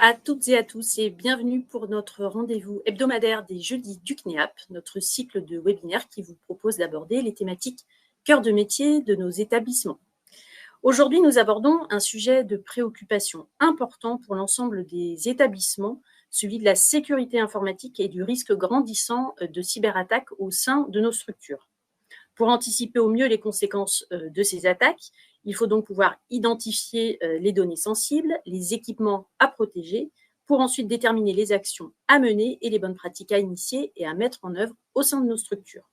à toutes et à tous et bienvenue pour notre rendez-vous hebdomadaire des jeudis du CNEAP, notre cycle de webinaires qui vous propose d'aborder les thématiques cœur de métier de nos établissements. Aujourd'hui, nous abordons un sujet de préoccupation important pour l'ensemble des établissements, celui de la sécurité informatique et du risque grandissant de cyberattaques au sein de nos structures. Pour anticiper au mieux les conséquences de ces attaques, il faut donc pouvoir identifier les données sensibles, les équipements à protéger, pour ensuite déterminer les actions à mener et les bonnes pratiques à initier et à mettre en œuvre au sein de nos structures.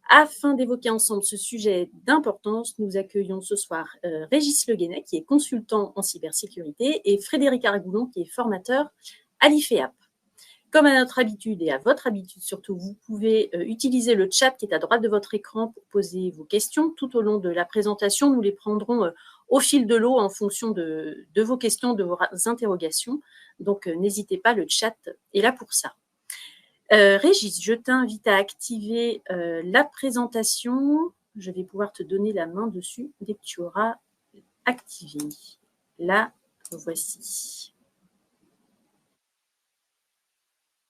Afin d'évoquer ensemble ce sujet d'importance, nous accueillons ce soir Régis Le Guenec, qui est consultant en cybersécurité, et Frédéric Aragoulon, qui est formateur à l'IFEAP. Comme à notre habitude et à votre habitude surtout, vous pouvez utiliser le chat qui est à droite de votre écran pour poser vos questions. Tout au long de la présentation, nous les prendrons au fil de l'eau en fonction de vos questions, de vos interrogations. Donc, n'hésitez pas, le chat est là pour ça. Régis, je t'invite à activer la présentation. Je vais pouvoir te donner la main dessus dès que tu auras activé. Là, voici.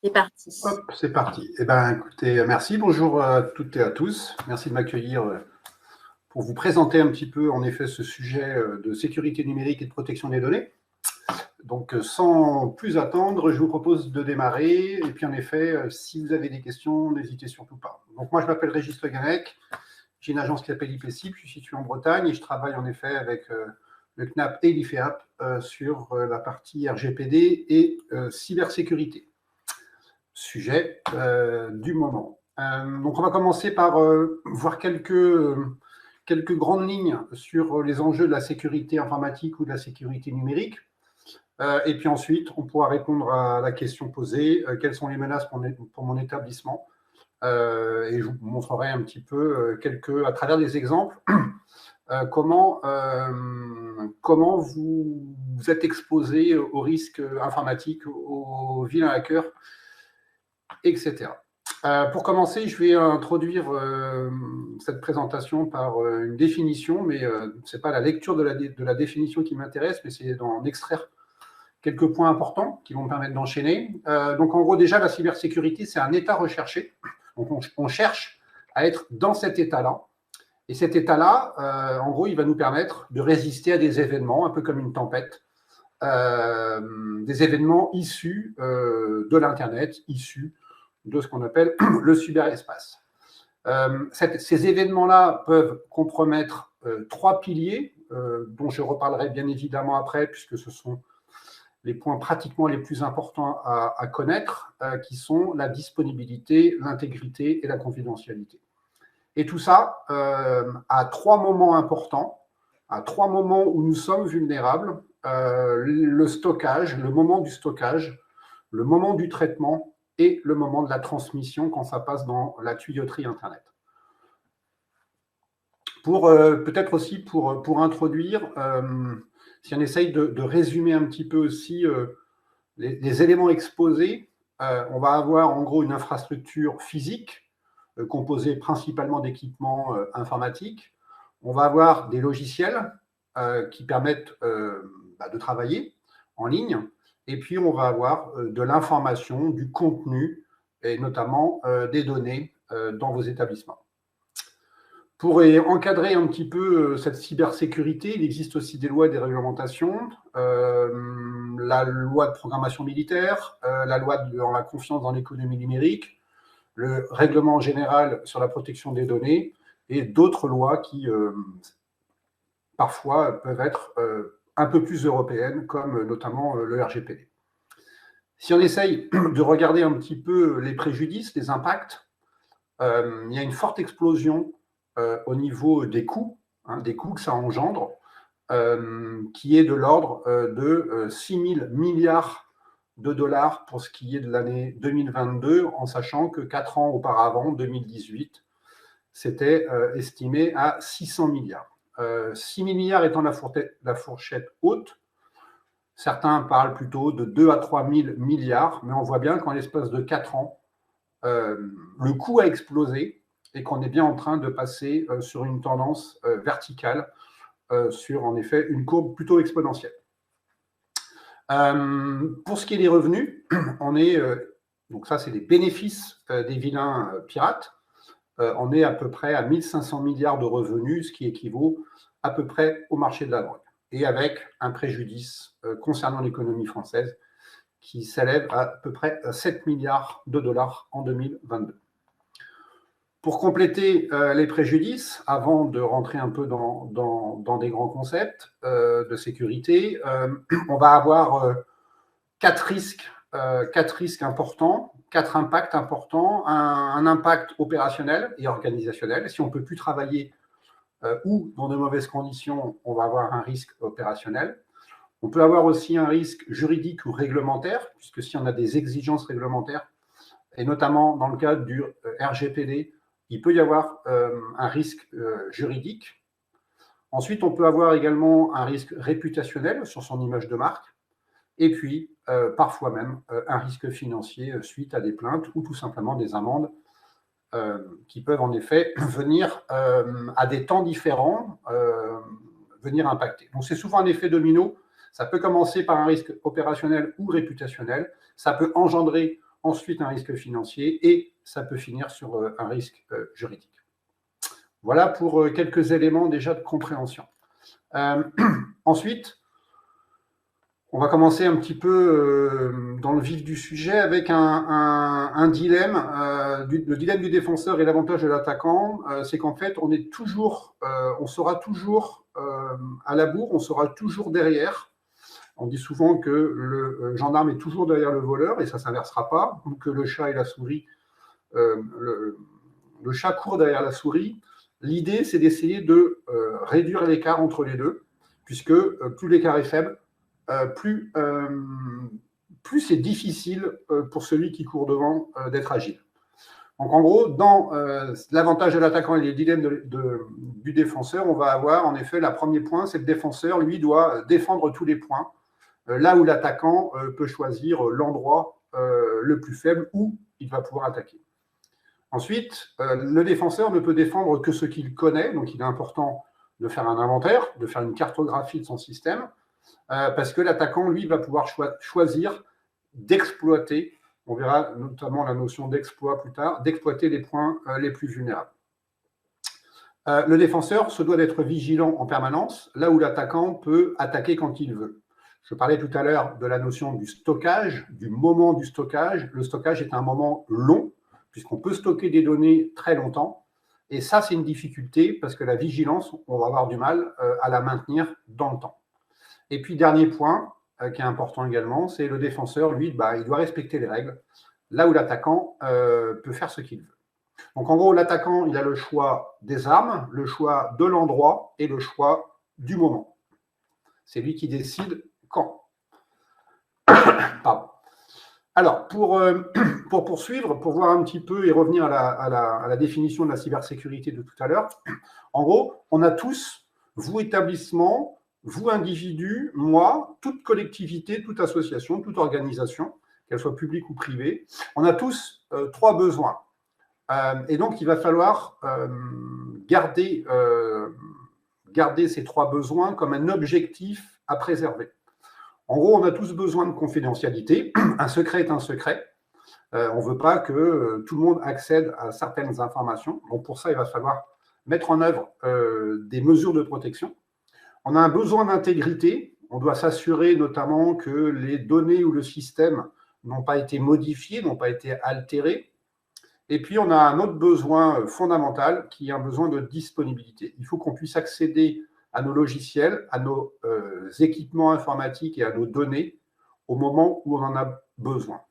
C'est parti. Hop, c'est parti. Eh bien, écoutez, merci. Bonjour à toutes et à tous. Merci de m'accueillir pour vous présenter un petit peu, en effet, ce sujet de sécurité numérique et de protection des données. Donc, sans plus attendre, je vous propose de démarrer. Et puis, en effet, si vous avez des questions, n'hésitez surtout pas. Donc, moi, je m'appelle Régis Le Guenec. J'ai une agence qui s'appelle IPCIP. Je suis situé en Bretagne et je travaille, en effet, avec le CNAP et l'IFEAP sur la partie RGPD et cybersécurité. Sujet du moment. Donc, on va commencer par voir quelques grandes lignes sur les enjeux de la sécurité informatique ou de la sécurité numérique. Et puis ensuite, on pourra répondre à la question posée, quelles sont les menaces pour mon établissement. Et je vous montrerai un petit peu à travers des exemples, comment vous êtes exposé aux risques informatiques, aux vilains hackers, etc. Pour commencer, je vais introduire cette présentation par une définition, mais ce n'est pas la lecture de la définition qui m'intéresse, mais c'est d'en extraire quelques points importants qui vont me permettre d'enchaîner. Donc, en gros, déjà, la cybersécurité, c'est un état recherché. Donc, on cherche à être dans cet état-là. Et cet état-là, en gros, il va nous permettre de résister à des événements, un peu comme une tempête, des événements issus de l'Internet, issus de ce qu'on appelle le cyberespace. Ces événements-là peuvent compromettre trois piliers, dont je reparlerai bien évidemment après, puisque ce sont les points pratiquement les plus importants à connaître, qui sont la disponibilité, l'intégrité et la confidentialité. Et tout ça à trois moments importants, à trois moments où nous sommes vulnérables, le stockage, le moment du stockage, le moment du traitement et le moment de la transmission quand ça passe dans la tuyauterie Internet. Peut-être aussi pour introduire, si on essaye de résumer un petit peu aussi les éléments exposés, on va avoir en gros une infrastructure physique composée principalement d'équipements informatiques. On va avoir des logiciels qui permettent de travailler en ligne. Et puis, on va avoir de l'information, du contenu, et notamment des données dans vos établissements. Pour encadrer un petit peu cette cybersécurité, il existe aussi des lois et des réglementations. La loi de programmation militaire, la loi dans la confiance dans l'économie numérique, le règlement général sur la protection des données et d'autres lois qui, parfois, peuvent être un peu plus européennes, comme notamment le RGPD. Si on essaye de regarder un petit peu les préjudices, les impacts, il y a une forte explosion au niveau des coûts que ça engendre, qui est de l'ordre de 6 000 milliards de dollars pour ce qui est de l'année 2022, en sachant que 4 ans auparavant, 2018, c'était estimé à 600 milliards. 6 000 milliards étant la fourchette haute, certains parlent plutôt de 2 à 3 000 milliards, mais on voit bien qu'en l'espace de 4 ans, le coût a explosé et qu'on est bien en train de passer sur une tendance verticale, sur en effet une courbe plutôt exponentielle. Pour ce qui est des revenus, on est, donc ça c'est les bénéfices des vilains pirates, on est à peu près à 1500 milliards de revenus, ce qui équivaut à peu près au marché de la drogue, et avec un préjudice concernant l'économie française qui s'élève à peu près 7 milliards de dollars en 2022. Pour compléter les préjudices, avant de rentrer un peu dans des grands concepts de sécurité, on va avoir quatre risques importants, quatre impacts importants. Un impact opérationnel et organisationnel. Si on ne peut plus travailler ou dans de mauvaises conditions, on va avoir un risque opérationnel. On peut avoir aussi un risque juridique ou réglementaire, puisque si on a des exigences réglementaires, et notamment dans le cadre du RGPD, il peut y avoir un risque juridique. Ensuite, on peut avoir également un risque réputationnel sur son image de marque, et puis parfois même un risque financier suite à des plaintes ou tout simplement des amendes qui peuvent en effet venir à des temps différents, venir impacter. Donc c'est souvent un effet domino. Ça peut commencer par un risque opérationnel ou réputationnel, ça peut engendrer ensuite un risque financier et ça peut finir sur un risque juridique. Voilà pour quelques éléments déjà de compréhension. Ensuite, on va commencer un petit peu dans le vif du sujet avec un dilemme. Le dilemme du défenseur et l'avantage de l'attaquant, c'est qu'en fait, on est toujours, on sera toujours à la bourre, on sera toujours derrière. On dit souvent que le gendarme est toujours derrière le voleur et ça ne s'inversera pas, ou que le chat et la souris, le chat court derrière la souris. L'idée, c'est d'essayer de réduire l'écart entre les deux, puisque plus l'écart est faible, plus c'est difficile pour celui qui court devant d'être agile. Donc en gros, dans l'avantage de l'attaquant et les dilemmes du défenseur, on va avoir en effet, le premier point, c'est que le défenseur, lui, doit défendre tous les points, là où l'attaquant peut choisir l'endroit le plus faible où il va pouvoir attaquer. Ensuite, le défenseur ne peut défendre que ce qu'il connaît, donc il est important de faire un inventaire, de faire une cartographie de son système, parce que l'attaquant, lui, va pouvoir choisir d'exploiter, on verra notamment la notion d'exploit plus tard, d'exploiter les points les plus vulnérables. Le défenseur se doit d'être vigilant en permanence, là où l'attaquant peut attaquer quand il veut. Je parlais tout à l'heure de la notion du stockage, du moment du stockage. Le stockage est un moment long, puisqu'on peut stocker des données très longtemps. Et ça, c'est une difficulté, parce que la vigilance, on va avoir du mal à la maintenir dans le temps. Et puis, dernier point, qui est important également, c'est le défenseur, lui, il doit respecter les règles, là où l'attaquant peut faire ce qu'il veut. Donc, en gros, l'attaquant, il a le choix des armes, le choix de l'endroit et le choix du moment. C'est lui qui décide quand. Pardon. Alors, pour poursuivre, pour voir un petit peu et revenir à la définition de la cybersécurité de tout à l'heure, en gros, on a tous, vous établissement, vous individu, moi, toute collectivité, toute association, toute organisation, qu'elle soit publique ou privée, on a tous trois besoins. Et donc, il va falloir garder ces trois besoins comme un objectif à préserver. En gros, on a tous besoin de confidentialité. Un secret est un secret. On ne veut pas que tout le monde accède à certaines informations. Donc, pour ça, il va falloir mettre en œuvre des mesures de protection. On a un besoin d'intégrité. On doit s'assurer notamment que les données ou le système n'ont pas été modifiés, n'ont pas été altérés. Et puis, on a un autre besoin fondamental qui est un besoin de disponibilité. Il faut qu'on puisse accéder à nos logiciels, à nos équipements informatiques et à nos données au moment où on en a besoin.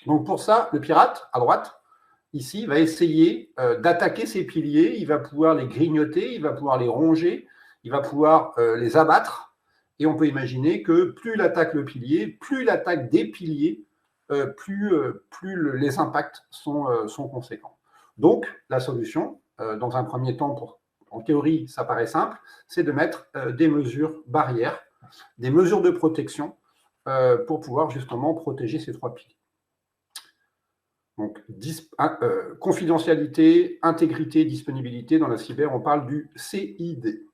Donc pour ça, le pirate, à droite, ici, va essayer d'attaquer ces piliers, il va pouvoir les grignoter, il va pouvoir les ronger, il va pouvoir les abattre, et on peut imaginer que plus il attaque le pilier, plus il attaque des piliers, plus les impacts sont conséquents. Donc, la solution, dans un premier temps, en théorie, ça paraît simple, c'est de mettre des mesures barrières, des mesures de protection pour pouvoir justement protéger ces trois piliers. Donc, confidentialité, intégrité, disponibilité. Dans la cyber, on parle du CID.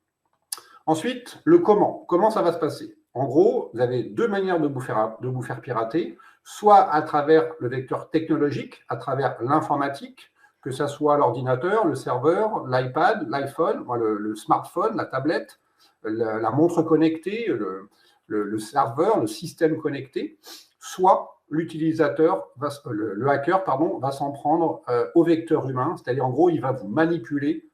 Ensuite, le comment. Comment ça va se passer? En gros, vous avez deux manières de vous faire pirater, soit à travers le vecteur technologique, à travers l'informatique, que ce soit l'ordinateur, le serveur, l'iPad, l'iPhone, le smartphone, la tablette, la montre connectée, le serveur, le système connecté, soit l'utilisateur, le hacker, pardon, va s'en prendre au vecteur humain, c'est-à-dire en gros, il va vous manipuler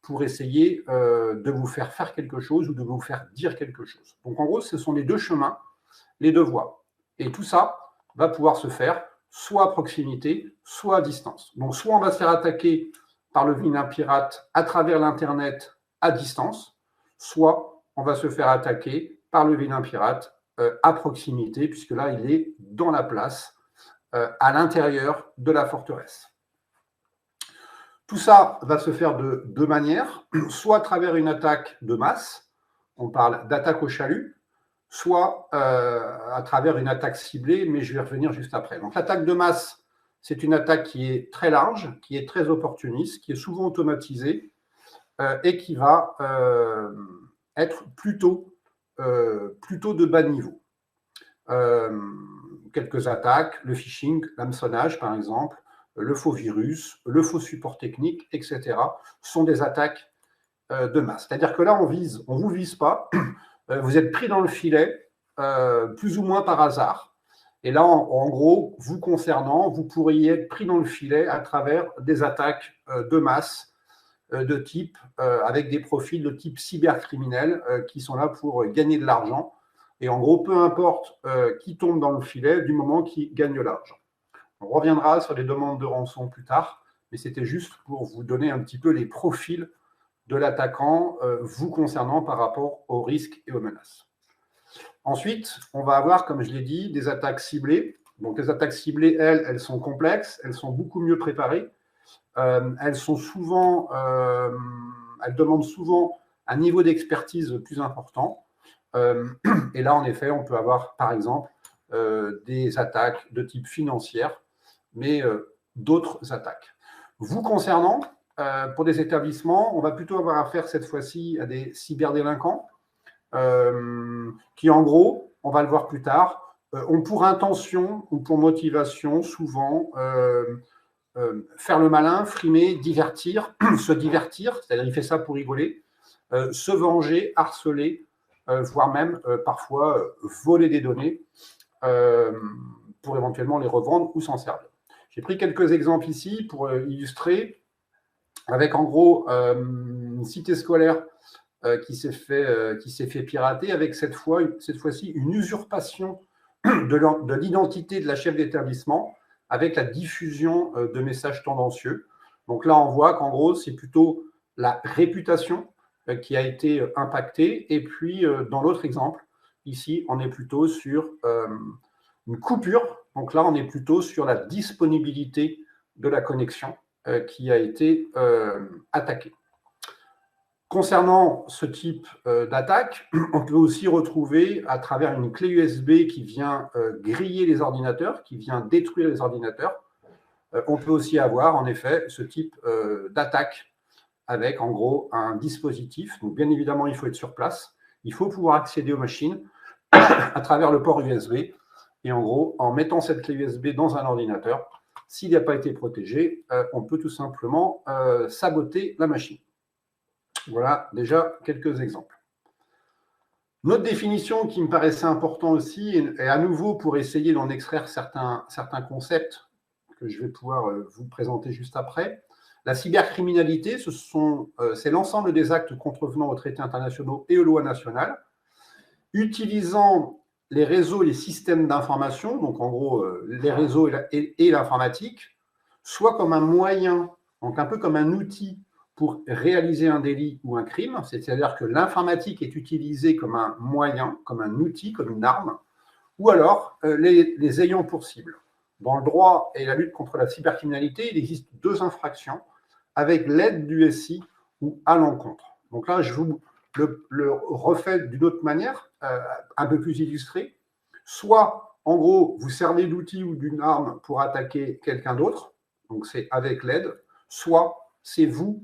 pour essayer de vous faire quelque chose ou de vous faire dire quelque chose. Donc en gros, ce sont les deux chemins, les deux voies. Et tout ça va pouvoir se faire soit à proximité, soit à distance. Donc soit on va se faire attaquer par le vilain pirate à travers l'Internet à distance, soit on va se faire attaquer par le vilain pirate à proximité, puisque là, il est dans la place, à l'intérieur de la forteresse. Tout ça va se faire de deux manières, soit à travers une attaque de masse, on parle d'attaque au chalut, soit à travers une attaque ciblée, mais je vais revenir juste après. Donc l'attaque de masse, c'est une attaque qui est très large, qui est très opportuniste, qui est souvent automatisée et qui va être plutôt de bas niveau. Quelques attaques, le phishing, l'hameçonnage par exemple, le faux virus, le faux support technique, etc., sont des attaques de masse. C'est-à-dire que là, on ne vous vise pas, vous êtes pris dans le filet, plus ou moins par hasard. Et là, en gros, vous concernant, vous pourriez être pris dans le filet à travers des attaques de masse de type, avec des profils de type cybercriminel qui sont là pour gagner de l'argent. Et en gros, peu importe qui tombe dans le filet, du moment qu'il gagne de l'argent. On reviendra sur les demandes de rançon plus tard, mais c'était juste pour vous donner un petit peu les profils de l'attaquant vous concernant par rapport aux risques et aux menaces. Ensuite, on va avoir, comme je l'ai dit, des attaques ciblées. Donc les attaques ciblées, elles sont complexes, elles sont beaucoup mieux préparées. Elles demandent souvent un niveau d'expertise plus important. Et là, en effet, on peut avoir, par exemple, des attaques de type financière, mais d'autres attaques. Vous concernant, pour des établissements, on va plutôt avoir affaire cette fois-ci à des cyberdélinquants qui, en gros, on va le voir plus tard, ont pour intention ou pour motivation souvent faire le malin, frimer, divertir, se divertir, c'est-à-dire il fait ça pour rigoler, se venger, harceler, voire même parfois voler des données pour éventuellement les revendre ou s'en servir. J'ai pris quelques exemples ici pour illustrer, avec en gros une cité scolaire qui s'est fait pirater, avec cette fois-ci une usurpation de l'identité de la chef d'établissement, avec la diffusion de messages tendancieux. Donc là, on voit qu'en gros, c'est plutôt la réputation qui a été impactée. Et puis, dans l'autre exemple, ici, on est plutôt sur une coupure. Donc là, on est plutôt sur la disponibilité de la connexion qui a été attaquée. Concernant ce type d'attaque, on peut aussi retrouver à travers une clé USB qui vient griller les ordinateurs, qui vient détruire les ordinateurs. On peut aussi avoir en effet ce type d'attaque avec en gros un dispositif. Donc bien évidemment, il faut être sur place. Il faut pouvoir accéder aux machines à travers le port USB. Et en gros, en mettant cette clé USB dans un ordinateur, s'il n'a pas été protégé, on peut tout simplement saboter la machine. Voilà déjà quelques exemples. Notre définition qui me paraissait important aussi, et à nouveau pour essayer d'en extraire certains concepts que je vais pouvoir vous présenter juste après. La cybercriminalité, c'est l'ensemble des actes contrevenant aux traités internationaux et aux lois nationales, utilisant les réseaux, les systèmes d'information, donc en gros les réseaux et l'informatique, soit comme un moyen, donc un peu comme un outil pour réaliser un délit ou un crime, c'est-à-dire que l'informatique est utilisée comme un moyen, comme un outil, comme une arme, ou alors les ayant pour cible. Dans le droit et la lutte contre la cybercriminalité, il existe deux infractions avec l'aide du SI ou à l'encontre. Donc là, je vous le refais d'une autre manière, un peu plus illustrée. Soit, en gros, vous servez d'outil ou d'une arme pour attaquer quelqu'un d'autre, donc c'est avec l'aide, soit c'est vous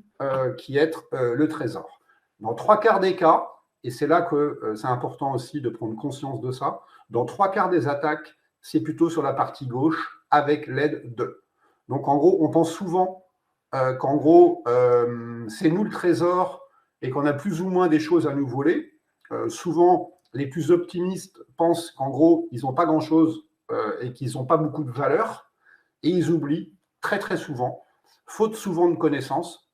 qui êtes le trésor. Dans 3 quarts des cas, et c'est là que c'est important aussi de prendre conscience de ça, dans 3/4 des attaques, c'est plutôt sur la partie gauche avec l'aide de. Donc en gros, on pense souvent qu'en gros, c'est nous le trésor et qu'on a plus ou moins des choses à nous voler. Souvent, les plus optimistes pensent qu'en gros, ils n'ont pas grand-chose et qu'ils n'ont pas beaucoup de valeur, et ils oublient très très souvent, faute souvent de connaissances,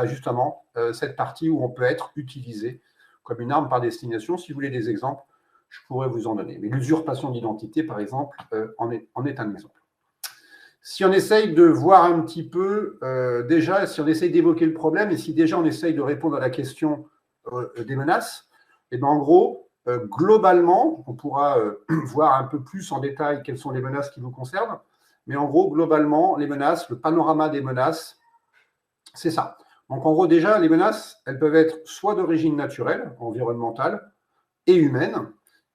justement, cette partie où on peut être utilisé comme une arme par destination. Si vous voulez des exemples, je pourrais vous en donner. Mais l'usurpation d'identité, par exemple, en est un exemple. Si on essaye de voir un petit peu, déjà, si on essaye d'évoquer le problème, et si déjà on essaye de répondre à la question des menaces, et bien en gros, globalement, on pourra voir un peu plus en détail quelles sont les menaces qui vous concernent, mais en gros, globalement, les menaces, le panorama des menaces, c'est ça. Donc en gros, déjà, les menaces, elles peuvent être soit d'origine naturelle, environnementale et humaine,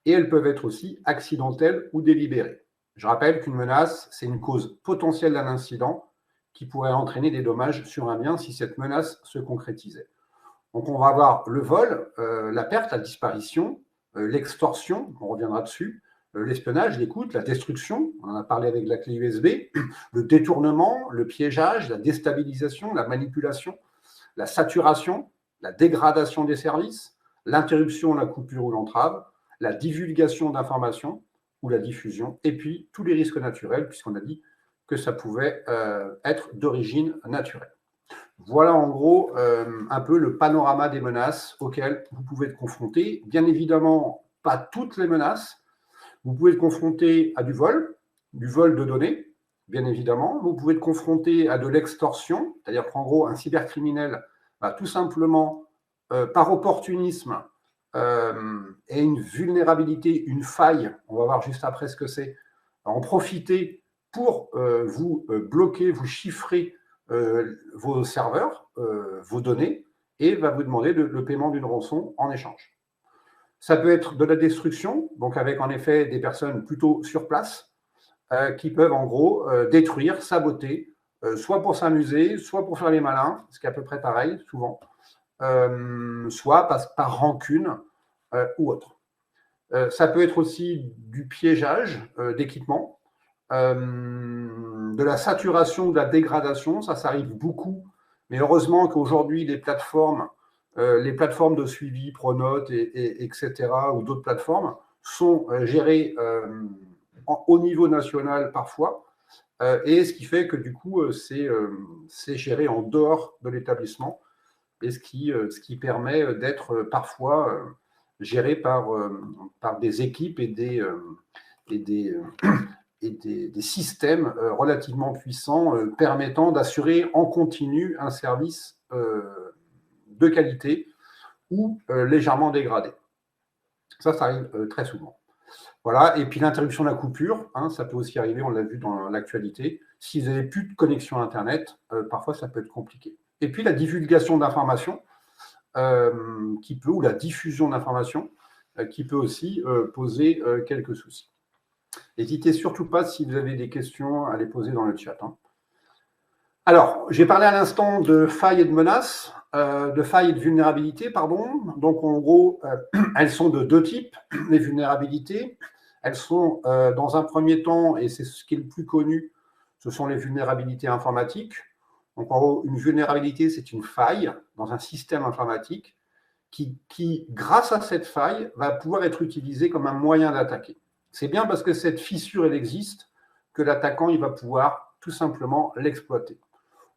et elles peuvent être aussi accidentelles ou délibérées. Je rappelle qu'une menace, c'est une cause potentielle d'un incident qui pourrait entraîner des dommages sur un bien si cette menace se concrétisait. Donc on va avoir le vol, la perte, la disparition, l'extorsion, on reviendra dessus, l'espionnage, l'écoute, la destruction, on en a parlé avec la clé USB, le détournement, le piégeage, la déstabilisation, la manipulation, la saturation, la dégradation des services, l'interruption, la coupure ou l'entrave, la divulgation d'informations ou la diffusion, et puis tous les risques naturels, puisqu'on a dit que ça pouvait être d'origine naturelle. Voilà en gros un peu le panorama des menaces auxquelles vous pouvez être confronté. Bien évidemment, pas toutes les menaces. Vous pouvez être confronté à du vol de données, bien évidemment. Vous pouvez être confronté à de l'extorsion, c'est-à-dire qu'en gros, un cybercriminel va tout simplement, par opportunisme et une vulnérabilité, une faille, on va voir juste après ce que c'est, en profiter pour vous bloquer, vous chiffrer vos serveurs, vos données, et va vous demander le paiement d'une rançon en échange. Ça peut être de la destruction, donc avec en effet des personnes plutôt sur place, qui peuvent en gros détruire, saboter, soit pour s'amuser, soit pour faire les malins, ce qui est à peu près pareil souvent, soit par rancune ou autre. Ça peut être aussi du piégeage d'équipement, de la saturation, de la dégradation, ça arrive beaucoup, mais heureusement qu'aujourd'hui les plateformes de suivi, Pronote, etc., ou d'autres plateformes, sont gérées au niveau national parfois, et ce qui fait que du coup, c'est géré en dehors de l'établissement, et ce qui permet d'être parfois géré par des équipes et des systèmes relativement puissants permettant d'assurer en continu un service de qualité ou légèrement dégradé. Ça arrive très souvent. Voilà, et puis l'interruption de la coupure, ça peut aussi arriver, on l'a vu dans l'actualité. Si vous n'avez plus de connexion Internet, parfois ça peut être compliqué. Et puis la divulgation d'informations, ou la diffusion d'informations, qui peut aussi poser quelques soucis. N'hésitez surtout pas, si vous avez des questions, à les poser dans le chat. Alors, j'ai parlé à l'instant de failles et de menaces, de failles et de vulnérabilités, pardon. Donc, en gros, elles sont de deux types, les vulnérabilités. Elles sont, dans un premier temps, et c'est ce qui est le plus connu, ce sont les vulnérabilités informatiques. Donc, en gros, une vulnérabilité, c'est une faille dans un système informatique qui, grâce à cette faille, va pouvoir être utilisée comme un moyen d'attaquer. C'est bien parce que cette fissure, elle existe, que l'attaquant, il va pouvoir tout simplement l'exploiter.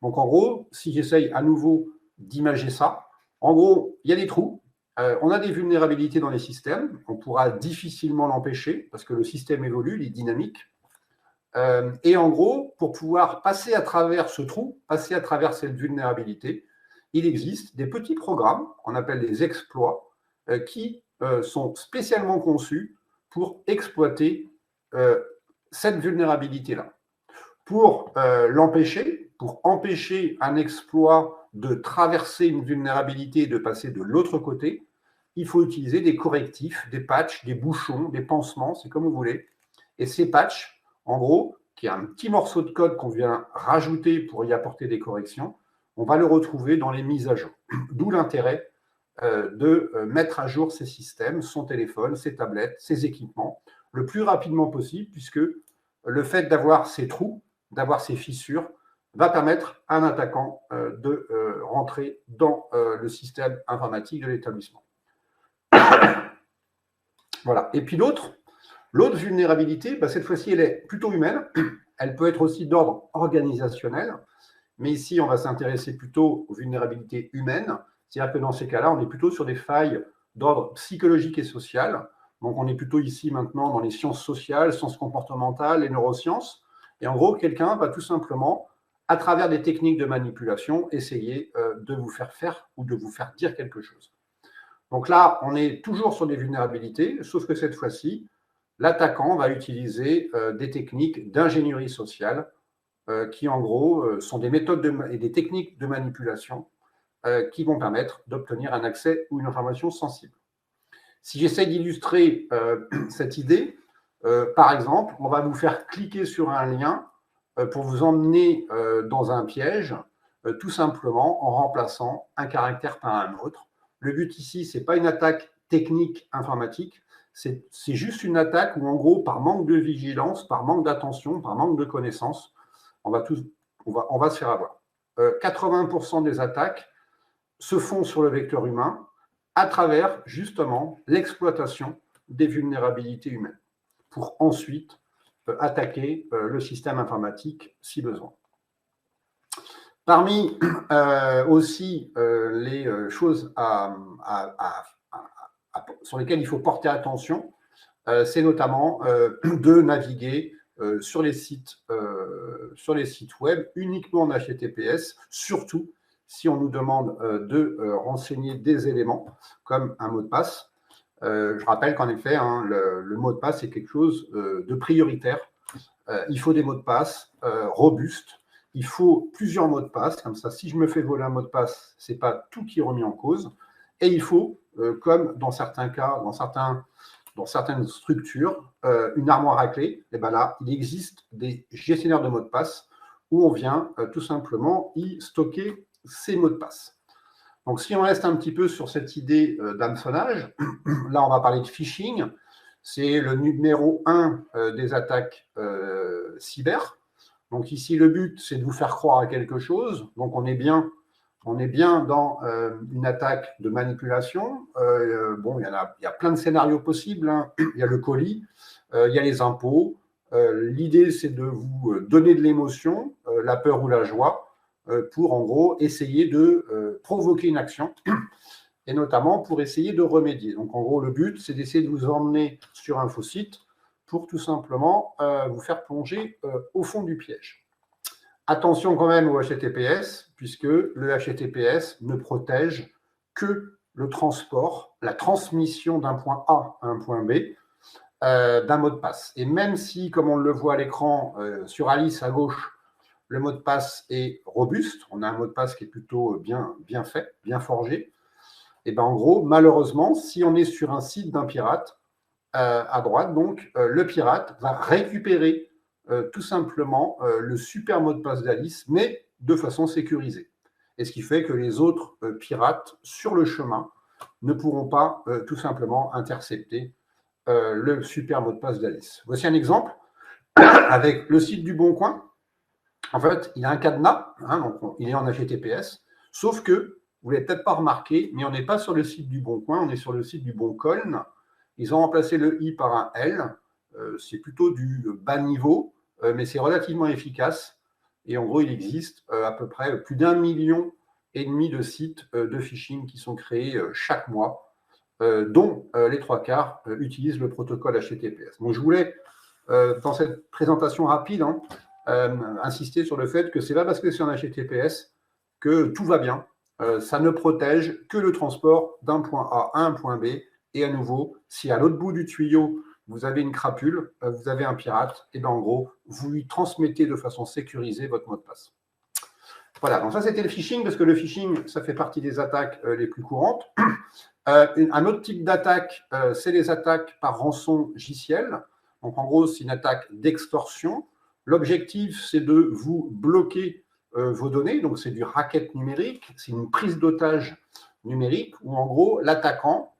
Donc, en gros, si j'essaye à nouveau d'imager ça, en gros, il y a des trous, on a des vulnérabilités dans les systèmes, on pourra difficilement l'empêcher parce que le système évolue, il est dynamique. Et en gros, pour pouvoir passer à travers ce trou, passer à travers cette vulnérabilité, il existe des petits programmes qu'on appelle des exploits qui sont spécialement conçus pour exploiter cette vulnérabilité-là. Pour l'empêcher, pour empêcher un exploit de traverser une vulnérabilité et de passer de l'autre côté, il faut utiliser des correctifs, des patchs, des bouchons, des pansements, c'est comme vous voulez. Et ces patchs, en gros, qui est un petit morceau de code qu'on vient rajouter pour y apporter des corrections, on va le retrouver dans les mises à jour. D'où l'intérêt de mettre à jour ses systèmes, son téléphone, ses tablettes, ses équipements, le plus rapidement possible, puisque le fait d'avoir ces trous, d'avoir ces fissures, va permettre à un attaquant de rentrer dans le système informatique de l'établissement. Voilà. Et puis l'autre vulnérabilité, cette fois-ci, elle est plutôt humaine. Elle peut être aussi d'ordre organisationnel. Mais ici, on va s'intéresser plutôt aux vulnérabilités humaines. C'est-à-dire que dans ces cas-là, on est plutôt sur des failles d'ordre psychologique et social. Donc, on est plutôt ici maintenant dans les sciences sociales, sciences comportementales, les neurosciences. Et en gros, quelqu'un va tout simplement, à travers des techniques de manipulation, essayer de vous faire ou de vous faire dire quelque chose. Donc là, on est toujours sur des vulnérabilités, sauf que cette fois-ci, l'attaquant va utiliser des techniques d'ingénierie sociale qui, en gros, sont des méthodes et des techniques de manipulation qui vont permettre d'obtenir un accès ou une information sensible. Si j'essaie d'illustrer cette idée, par exemple, on va vous faire cliquer sur un lien pour vous emmener dans un piège, tout simplement en remplaçant un caractère par un autre. Le but ici, ce n'est pas une attaque technique informatique, c'est juste une attaque où, en gros, par manque de vigilance, par manque d'attention, par manque de connaissance, on va se faire avoir. 80% des attaques se font sur le vecteur humain à travers, justement, l'exploitation des vulnérabilités humaines pour ensuite attaquer le système informatique si besoin. Parmi aussi les choses sur lesquelles il faut porter attention, c'est notamment de naviguer sur les sites web uniquement en HTTPS, surtout si on nous demande de renseigner des éléments comme un mot de passe. Je rappelle qu'en effet, le mot de passe est quelque chose de prioritaire. Il faut des mots de passe robustes. Il faut plusieurs mots de passe. Comme ça, si je me fais voler un mot de passe, ce n'est pas tout qui est remis en cause. Et il faut, comme dans certains cas, dans certaines structures, une armoire à clé. Et bien là, il existe des gestionnaires de mots de passe où on vient tout simplement y stocker ces mots de passe. Donc, si on reste un petit peu sur cette idée d'hameçonnage, là, on va parler de phishing. C'est le numéro 1 des attaques cyber. Donc, ici, le but, c'est de vous faire croire à quelque chose. Donc, on est bien dans une attaque de manipulation. Bon, il y a plein de scénarios possibles. Hein. Il y a le colis, il y a les impôts. L'idée, c'est de vous donner de l'émotion, la peur ou la joie, pour, en gros, essayer de provoquer une action, et notamment pour essayer de remédier. Donc, en gros, le but, c'est d'essayer de vous emmener sur un faux site pour tout simplement vous faire plonger au fond du piège. Attention quand même au HTTPS, puisque le HTTPS ne protège que le transport, la transmission d'un point A à un point B d'un mot de passe. Et même si, comme on le voit à l'écran sur Alice à gauche, le mot de passe est robuste, on a un mot de passe qui est plutôt bien fait, bien forgé, et bien en gros, malheureusement, si on est sur un site d'un pirate, à droite, donc, le pirate va récupérer tout simplement le super mot de passe d'Alice, mais de façon sécurisée. Et ce qui fait que les autres pirates sur le chemin ne pourront pas tout simplement intercepter le super mot de passe d'Alice. Voici un exemple avec le site du Bon Coin. En fait, il y a un cadenas, donc il est en HTTPS, sauf que, vous ne l'avez peut-être pas remarqué, mais on n'est pas sur le site du Bon Coin, on est sur le site du Bon Colne. Ils ont remplacé le I par un L. C'est plutôt du bas niveau, mais c'est relativement efficace. Et en gros, il existe à peu près plus d'1,5 million de sites de phishing qui sont créés chaque mois, dont les 3/4 utilisent le protocole HTTPS. Donc, je voulais, dans cette présentation rapide, insister sur le fait que ce n'est pas parce que c'est en HTTPS que tout va bien. Ça ne protège que le transport d'un point A à un point B. Et à nouveau, si à l'autre bout du tuyau, vous avez une crapule, vous avez un pirate, et bien en gros, vous lui transmettez de façon sécurisée votre mot de passe. Voilà, donc ça c'était le phishing, parce que le phishing, ça fait partie des attaques les plus courantes. Un autre type d'attaque, c'est les attaques par rançon logiciel. Donc en gros, c'est une attaque d'extorsion. L'objectif, c'est de vous bloquer vos données, donc c'est du racket numérique, c'est une prise d'otage numérique où, en gros, l'attaquant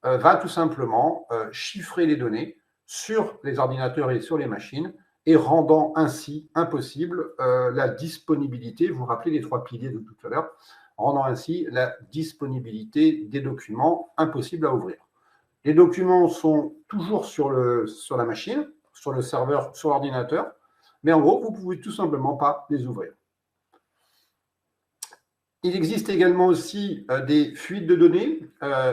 va tout simplement chiffrer les données sur les ordinateurs et sur les machines et rendant ainsi impossible la disponibilité, vous vous rappelez les 3 piliers de tout à l'heure, rendant ainsi la disponibilité des documents impossible à ouvrir. Les documents sont toujours sur la machine, sur le serveur, sur l'ordinateur, mais en gros, vous ne pouvez tout simplement pas les ouvrir. Il existe également aussi des fuites de données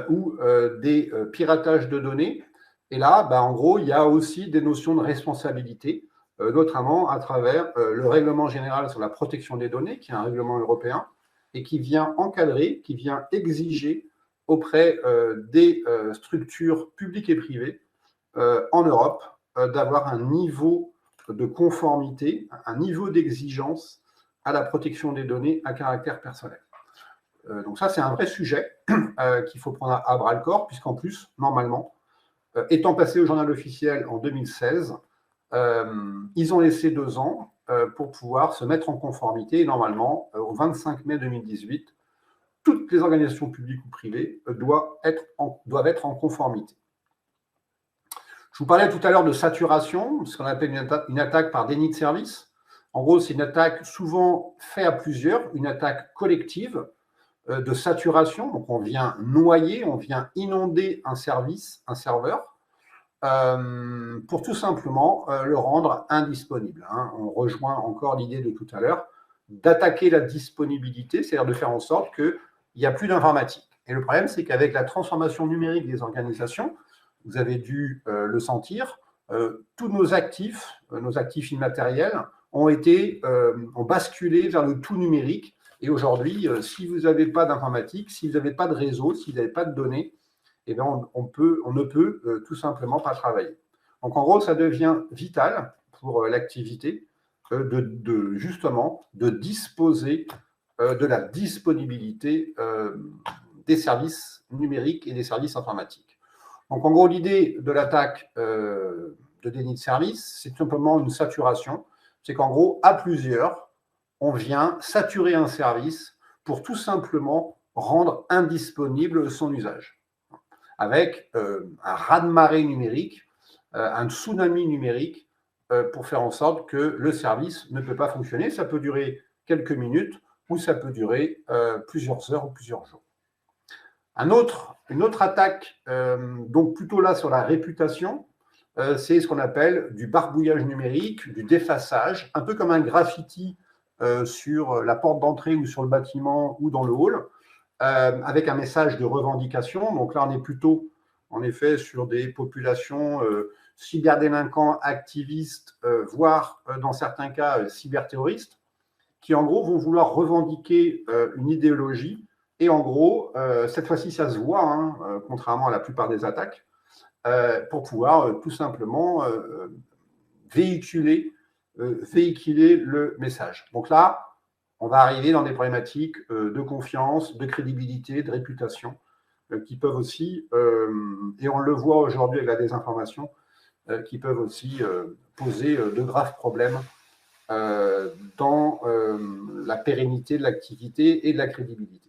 ou des piratages de données. Et là, en gros, il y a aussi des notions de responsabilité, notamment à travers le règlement général sur la protection des données, qui est un règlement européen, et qui vient encadrer, qui vient exiger auprès des structures publiques et privées en Europe d'avoir un niveau de conformité, un niveau d'exigence à la protection des données à caractère personnel. Donc ça, c'est un vrai sujet qu'il faut prendre à bras-le-corps, puisqu'en plus, normalement, étant passé au journal officiel en 2016, ils ont laissé 2 ans pour pouvoir se mettre en conformité. Et normalement, au 25 mai 2018, toutes les organisations publiques ou privées doivent être en conformité. Je vous parlais tout à l'heure de saturation, ce qu'on appelle une attaque par déni de service. En gros, c'est une attaque souvent faite à plusieurs, une attaque collective de saturation. Donc, on vient noyer, on vient inonder un service, un serveur, pour tout simplement le rendre indisponible. On rejoint encore l'idée de tout à l'heure d'attaquer la disponibilité, c'est-à-dire de faire en sorte qu'il n'y a plus d'informatique. Et le problème, c'est qu'avec la transformation numérique des organisations, vous avez dû le sentir, tous nos actifs immatériels ont basculé vers le tout numérique. Et aujourd'hui, si vous n'avez pas d'informatique, si vous n'avez pas de réseau, si vous n'avez pas de données, eh bien on ne peut tout simplement pas travailler. Donc en gros, ça devient vital pour l'activité justement de disposer de la disponibilité des services numériques et des services informatiques. Donc, en gros, l'idée de l'attaque de déni de service, c'est tout simplement une saturation. C'est qu'en gros, à plusieurs, on vient saturer un service pour tout simplement rendre indisponible son usage. Avec un raz-de-marée numérique, un tsunami numérique, pour faire en sorte que le service ne peut pas fonctionner. Ça peut durer quelques minutes ou ça peut durer plusieurs heures ou plusieurs jours. Une autre attaque, donc plutôt là sur la réputation, c'est ce qu'on appelle du barbouillage numérique, du défaçage, un peu comme un graffiti sur la porte d'entrée ou sur le bâtiment ou dans le hall, avec un message de revendication. Donc là, on est plutôt, en effet, sur des populations cyberdélinquants, activistes, voire, dans certains cas, cyberterroristes, qui, en gros, vont vouloir revendiquer une idéologie. Et en gros, cette fois-ci, ça se voit, contrairement à la plupart des attaques, pour pouvoir tout simplement véhiculer le message. Donc là, on va arriver dans des problématiques de confiance, de crédibilité, de réputation, qui peuvent aussi, et on le voit aujourd'hui avec la désinformation, qui peuvent aussi poser de graves problèmes dans la pérennité de l'activité et de la crédibilité.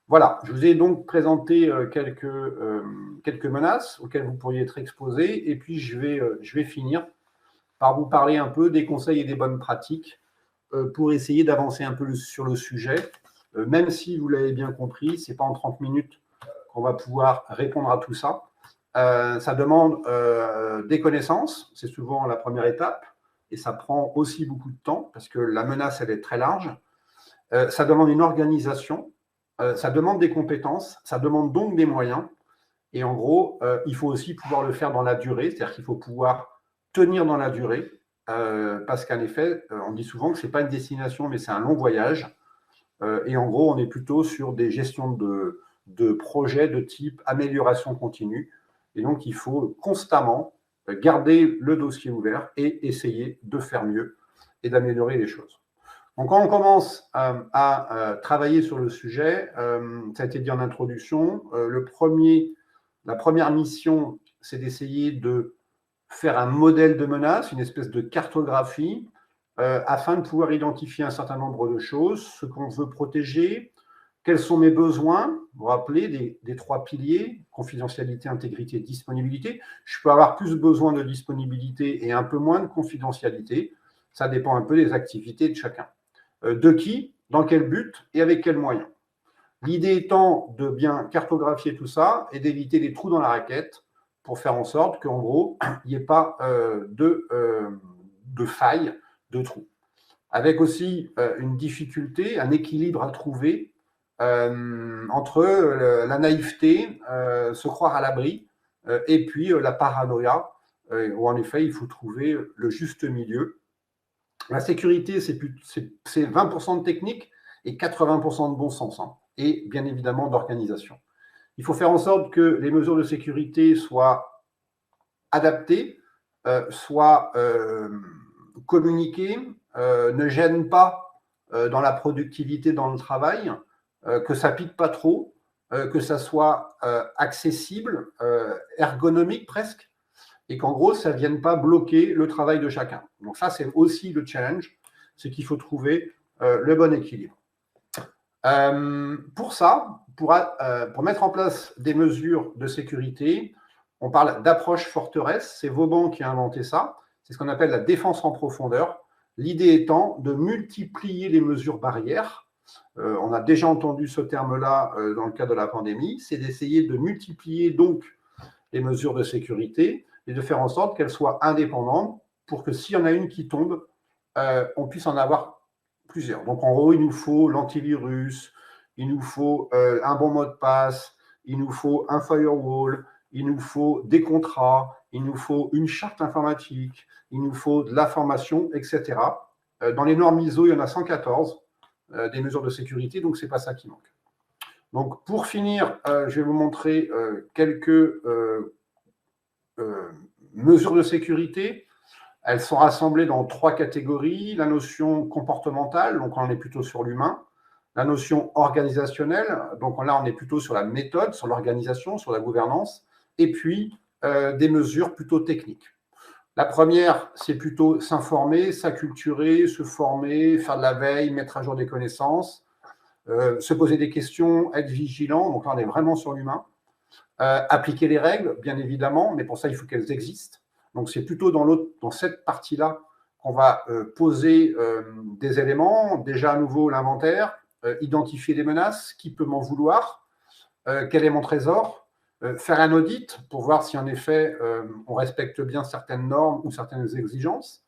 Voilà, je vous ai donc présenté quelques menaces auxquelles vous pourriez être exposés, et puis je vais finir par vous parler un peu des conseils et des bonnes pratiques pour essayer d'avancer un peu sur le sujet, même si vous l'avez bien compris, ce n'est pas en 30 minutes qu'on va pouvoir répondre à tout ça. Ça demande des connaissances, c'est souvent la première étape, et ça prend aussi beaucoup de temps, parce que la menace, elle est très large. Ça demande une organisation, ça demande des compétences, ça demande donc des moyens, et en gros, il faut aussi pouvoir le faire dans la durée, c'est-à-dire qu'il faut pouvoir tenir dans la durée, parce qu'en effet, on dit souvent que ce n'est pas une destination, mais c'est un long voyage, et en gros, on est plutôt sur des gestions de projets de type amélioration continue, et donc il faut constamment garder le dossier ouvert et essayer de faire mieux et d'améliorer les choses. Donc, quand on commence à travailler sur le sujet, ça a été dit en introduction, la première mission, c'est d'essayer de faire un modèle de menace, une espèce de cartographie, afin de pouvoir identifier un certain nombre de choses, ce qu'on veut protéger, Quels sont mes besoins? Vous vous rappelez des 3 piliers, confidentialité, intégrité, disponibilité. Je peux avoir plus besoin de disponibilité et un peu moins de confidentialité. Ça dépend un peu des activités de chacun. De qui, dans quel but et avec quels moyens. L'idée étant de bien cartographier tout ça et d'éviter des trous dans la raquette pour faire en sorte qu'en gros, il n'y ait pas de failles, de trous. Avec aussi une difficulté, un équilibre à trouver entre la naïveté, se croire à l'abri, et puis la paranoïa, où en effet, il faut trouver le juste milieu. La sécurité, c'est 20% de technique et 80% de bon sens, hein, et bien évidemment d'organisation. Il faut faire en sorte que les mesures de sécurité soient adaptées, soient communiquées, ne gênent pas dans la productivité, dans le travail, que ça pique pas trop, que ça soit accessible, ergonomique presque, et qu'en gros, ça ne vienne pas bloquer le travail de chacun. Donc ça, c'est aussi le challenge, c'est qu'il faut trouver le bon équilibre. Pour ça, pour mettre en place des mesures de sécurité, on parle d'approche forteresse, c'est Vauban qui a inventé ça, c'est ce qu'on appelle la défense en profondeur, l'idée étant de multiplier les mesures barrières. On a déjà entendu ce terme-là dans le cadre de la pandémie, c'est d'essayer de multiplier donc les mesures de sécurité et de faire en sorte qu'elles soient indépendantes pour que s'il y en a une qui tombe, on puisse en avoir plusieurs. Donc en gros, il nous faut l'antivirus, il nous faut un bon mot de passe, il nous faut un firewall, il nous faut des contrats, il nous faut une charte informatique, il nous faut de la formation, etc. Dans les normes ISO, il y en a 114 des mesures de sécurité, donc ce n'est pas ça qui manque. Donc pour finir, je vais vous montrer quelques mesures de sécurité. Elles sont rassemblées dans 3 catégories. La notion comportementale, donc on est plutôt sur l'humain. La notion organisationnelle, donc là on est plutôt sur la méthode, sur l'organisation, sur la gouvernance. Et puis des mesures plutôt techniques. La première, c'est plutôt s'informer, s'acculturer, se former, faire de la veille, mettre à jour des connaissances, se poser des questions, être vigilant. Donc là on est vraiment sur l'humain. Appliquer les règles, bien évidemment, mais pour ça, il faut qu'elles existent. Donc, c'est plutôt dans cette partie-là qu'on va poser des éléments. Déjà, à nouveau, l'inventaire, identifier les menaces, qui peut m'en vouloir, quel est mon trésor, faire un audit pour voir si, en effet, on respecte bien certaines normes ou certaines exigences,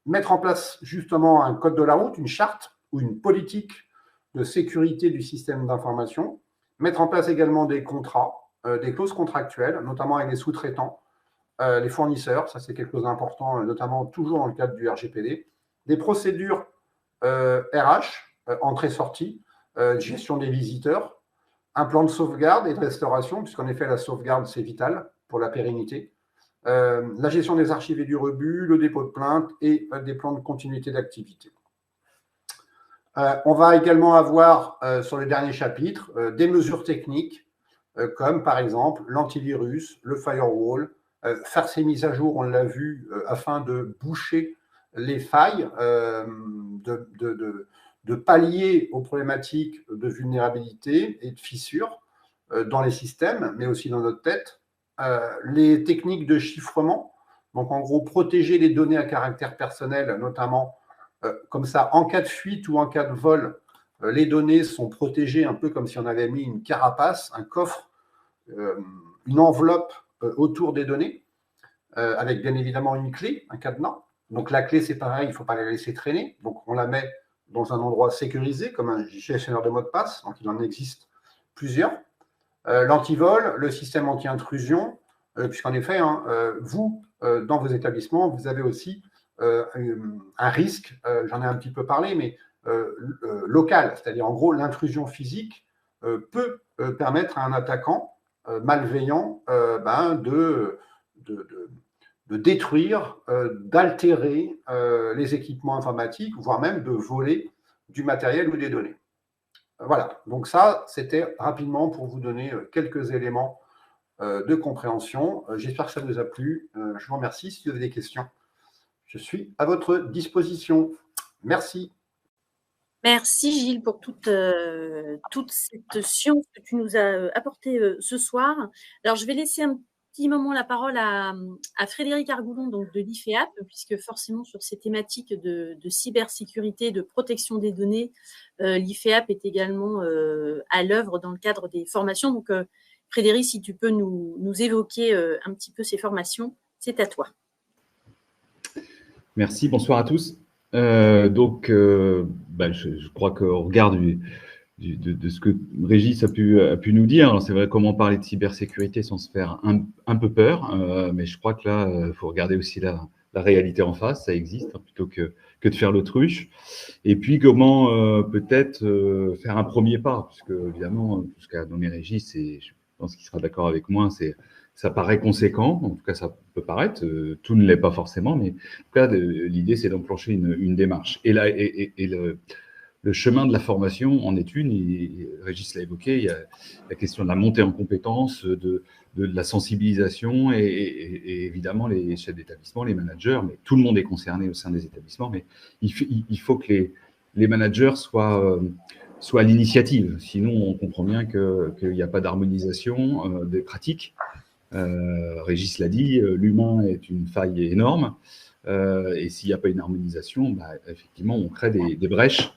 mettre en place, justement, un code de la route, une charte ou une politique de sécurité du système d'information, mettre en place également des contrats, des clauses contractuelles, notamment avec les sous-traitants, les fournisseurs, ça c'est quelque chose d'important, notamment toujours dans le cadre du RGPD, des procédures RH, entrée-sortie, gestion des visiteurs, un plan de sauvegarde et de restauration, puisqu'en effet la sauvegarde c'est vital pour la pérennité, la gestion des archives et du rebut, le dépôt de plainte et des plans de continuité d'activité. On va également avoir sur les derniers chapitres des mesures techniques, comme par exemple l'antivirus, le firewall, faire ces mises à jour, on l'a vu, afin de boucher les failles, de pallier aux problématiques de vulnérabilité et de fissures dans les systèmes, mais aussi dans notre tête. Les techniques de chiffrement, donc en gros protéger les données à caractère personnel, notamment comme ça, en cas de fuite ou en cas de vol, les données sont protégées un peu comme si on avait mis une carapace, un coffre, une enveloppe autour des données, avec bien évidemment une clé, un cadenas. Donc la clé, c'est pareil, il ne faut pas la laisser traîner. Donc on la met dans un endroit sécurisé, comme un gestionnaire de mot de passe. Donc il en existe plusieurs. L'antivol, le système anti-intrusion, puisqu'en effet, hein, vous, dans vos établissements, vous avez aussi un risque, j'en ai un petit peu parlé, mais local, c'est-à-dire en gros l'intrusion physique peut permettre à un attaquant malveillant de détruire, d'altérer les équipements informatiques, voire même de voler du matériel ou des données. Voilà, donc ça, c'était rapidement pour vous donner quelques éléments de compréhension. J'espère que ça vous a plu. Je vous remercie. Si vous avez des questions, je suis à votre disposition. Merci. Merci Gilles pour toute cette science que tu nous as apportée ce soir. Alors, je vais laisser un petit moment la parole à Frédéric Argoulon, donc de l'IFEAP, puisque forcément sur ces thématiques de cybersécurité, de protection des données, l'IFEAP est également à l'œuvre dans le cadre des formations. Donc, Frédéric, si tu peux nous évoquer un petit peu ces formations, c'est à toi. Merci, bonsoir à tous. Je crois qu'au regard de ce que Régis a pu nous dire, c'est vrai comment parler de cybersécurité sans se faire un peu peur, mais je crois que là, il faut regarder aussi la réalité en face, ça existe, hein, plutôt que de faire l'autruche. Et puis comment peut-être faire un premier pas, puisque évidemment, tout ce qu'a nommé Régis, et je pense qu'il sera d'accord avec moi, ça paraît conséquent, en tout cas ça peut paraître, tout ne l'est pas forcément, mais en tout cas l'idée c'est d'enclencher une démarche. Et là, le chemin de la formation en est une, Régis l'a évoqué, il y a la question de la montée en compétences, de la sensibilisation et évidemment les chefs d'établissement, les managers, mais tout le monde est concerné au sein des établissements, mais il faut que les managers soient à l'initiative, sinon on comprend bien qu'il n'y a pas d'harmonisation des pratiques. Régis l'a dit, l'humain est une faille énorme. Et s'il n'y a pas une harmonisation, effectivement, on crée des brèches.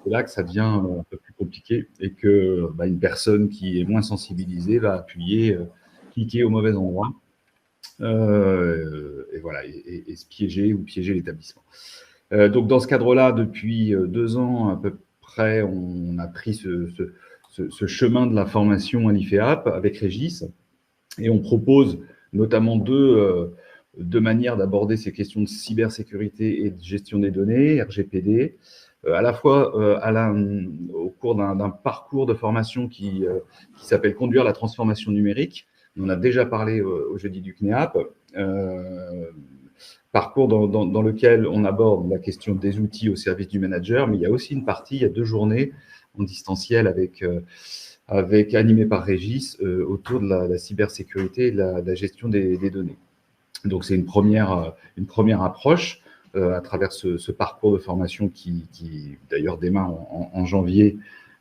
C'est là que ça devient un peu plus compliqué et que une personne qui est moins sensibilisée va appuyer, cliquer au mauvais endroit et voilà, et se piéger ou piéger l'établissement. Donc, dans ce cadre-là, depuis 2 ans à peu près, on a pris ce chemin de la formation à l'IFEAP avec Régis. Et on propose notamment deux manières d'aborder ces questions de cybersécurité et de gestion des données, RGPD, à la fois au cours d'un parcours de formation qui s'appelle « Conduire la transformation numérique ». On en a déjà parlé au jeudi du CNEAP. Parcours dans lequel on aborde la question des outils au service du manager, mais il y a aussi une partie, il y a 2 journées en distanciel animé par Régis autour de la cybersécurité et de la gestion des données. Donc, c'est une première approche à travers ce parcours de formation qui d'ailleurs démarre en janvier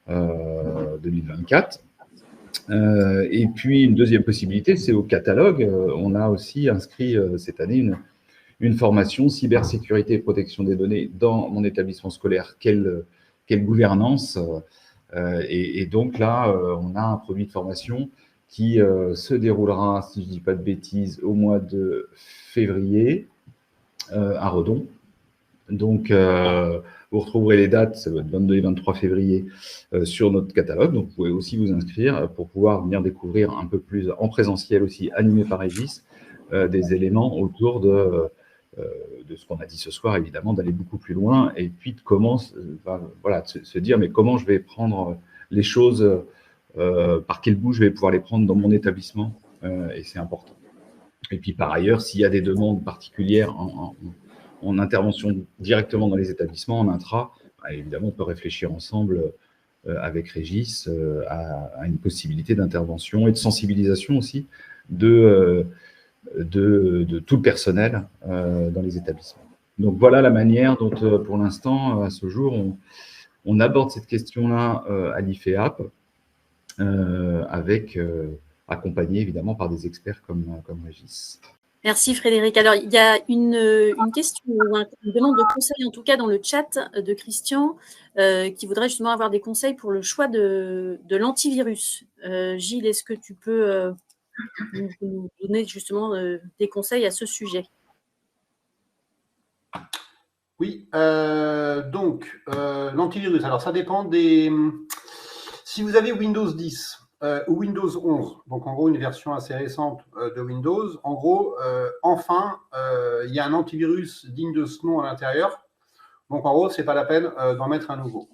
2024. Et puis, une deuxième possibilité, c'est au catalogue. On a aussi inscrit cette année une formation cybersécurité et protection des données dans mon établissement scolaire. Quelle gouvernance et donc là, on a un produit de formation qui se déroulera, si je ne dis pas de bêtises, au mois de février à Redon. Donc, vous retrouverez les dates, ça doit être 22 et 23 février, sur notre catalogue. Donc, vous pouvez aussi vous inscrire pour pouvoir venir découvrir un peu plus en présentiel aussi, animé par Régis, des éléments autour de ce qu'on a dit ce soir, évidemment, d'aller beaucoup plus loin, et puis de comment, de se dire, mais comment je vais prendre les choses, par quel bout je vais pouvoir les prendre dans mon établissement, et c'est important. Et puis, par ailleurs, s'il y a des demandes particulières en intervention directement dans les établissements, en intra, évidemment, on peut réfléchir ensemble avec Régis à une possibilité d'intervention et de sensibilisation aussi de tout le personnel dans les établissements. Donc, voilà la manière dont, pour l'instant, à ce jour, on aborde cette question-là à l'IFEAP, accompagné évidemment par des experts comme Régis. Merci Frédéric. Alors, il y a une question, une demande de conseil, en tout cas dans le chat de Christian, qui voudrait justement avoir des conseils pour le choix de l'antivirus. Gilles, est-ce que tu peux nous donner justement des conseils à ce sujet? Oui, donc l'antivirus, alors ça dépend des... Si vous avez Windows 10 ou Windows 11, donc en gros une version assez récente de Windows, en gros, enfin, il y a un antivirus digne de ce nom à l'intérieur. Donc en gros, c'est pas la peine d'en mettre un nouveau.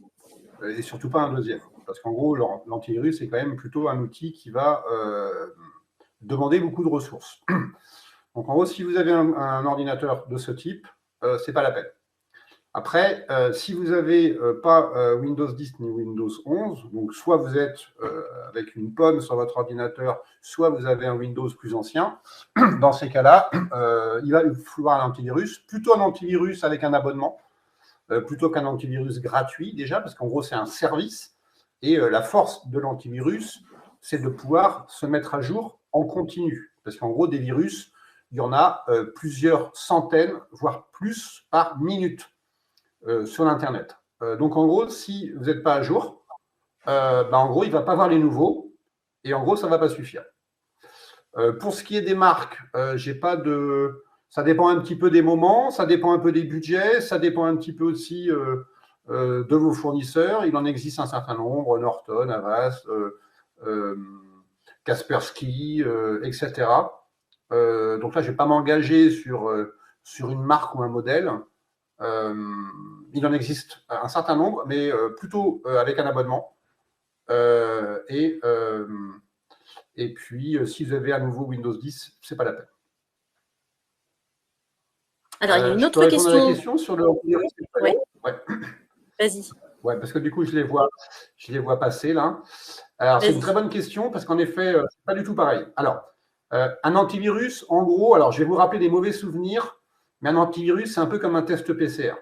Et surtout pas un deuxième. Parce qu'en gros, l'antivirus est quand même plutôt un outil qui va demander beaucoup de ressources. Donc en gros, si vous avez un ordinateur de ce type, c'est pas la peine. Après, si vous n'avez pas Windows 10 ni Windows 11, donc soit vous êtes avec une pomme sur votre ordinateur, soit vous avez un Windows plus ancien, dans ces cas-là, il va vous falloir un antivirus, plutôt un antivirus avec un abonnement, plutôt qu'un antivirus gratuit déjà, parce qu'en gros, c'est un service. Et la force de l'antivirus, c'est de pouvoir se mettre à jour en continu. Parce qu'en gros, des virus, il y en a plusieurs centaines, voire plus par minute sur l'Internet. Donc, en gros, si vous n'êtes pas à jour, en gros, il ne va pas voir les nouveaux. Et en gros, ça ne va pas suffire. Pour ce qui est des marques, j'ai pas de... Ça dépend un petit peu des moments, ça dépend un peu des budgets, ça dépend un petit peu aussi de vos fournisseurs. Il en existe un certain nombre, Norton, Avast, Kaspersky, etc. Donc là, je ne vais pas m'engager sur une marque ou un modèle. Il en existe un certain nombre, mais plutôt avec un abonnement. Et puis, si vous avez à nouveau Windows 10, ce n'est pas la peine. Alors, il y a une autre je peux question. répondre à la question sur le antivirus. Ouais. Vas-y. Ouais, parce que du coup, je les vois passer là. Alors, c'est une très bonne question parce qu'en effet, c'est pas du tout pareil. Alors, un antivirus, en gros, alors je vais vous rappeler des mauvais souvenirs, mais un antivirus, c'est un peu comme un test PCR.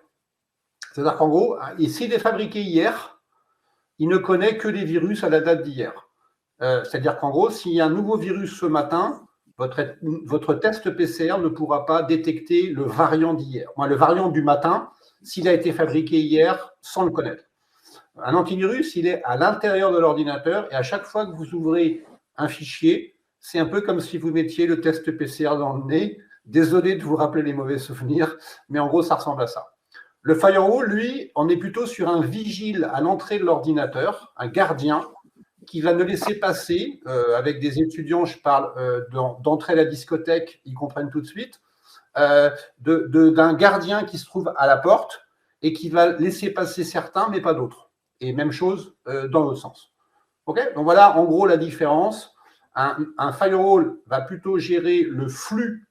C'est-à-dire qu'en gros, s'il est fabriqué hier, il ne connaît que des virus à la date d'hier. C'est-à-dire qu'en gros, s'il y a un nouveau virus ce matin, votre test PCR ne pourra pas détecter le variant d'hier. Le variant du matin, s'il a été fabriqué hier, sans le connaître. Un antivirus, il est à l'intérieur de l'ordinateur et à chaque fois que vous ouvrez un fichier, c'est un peu comme si vous mettiez le test PCR dans le nez. Désolé de vous rappeler les mauvais souvenirs, mais en gros, ça ressemble à ça. Le firewall, lui, on est plutôt sur un vigile à l'entrée de l'ordinateur, un gardien, qui va ne laisser passer, avec des étudiants, je parle d'entrer à la discothèque, ils comprennent tout de suite, d'un gardien qui se trouve à la porte et qui va laisser passer certains, mais pas d'autres. Et même chose dans l'autre sens. Okay, donc voilà, en gros, la différence. Un firewall va plutôt gérer le flux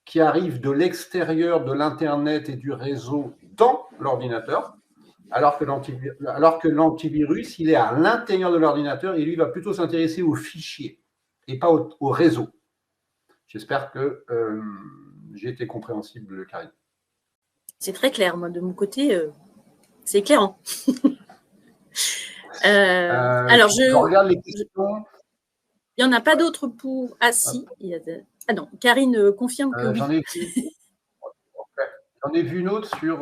qui arrive de l'extérieur de l'Internet et du réseau dans l'ordinateur, alors que l'antivirus, il est à l'intérieur de l'ordinateur et lui va plutôt s'intéresser aux fichiers et pas au réseau. J'espère que j'ai été compréhensible, Karine. C'est très clair, moi, de mon côté, c'est éclairant. Alors, je regarde les questions. Il n'y en a pas d'autres pour... Ah, si. Ah non, Karine confirme que oui. J'en ai vu une autre sur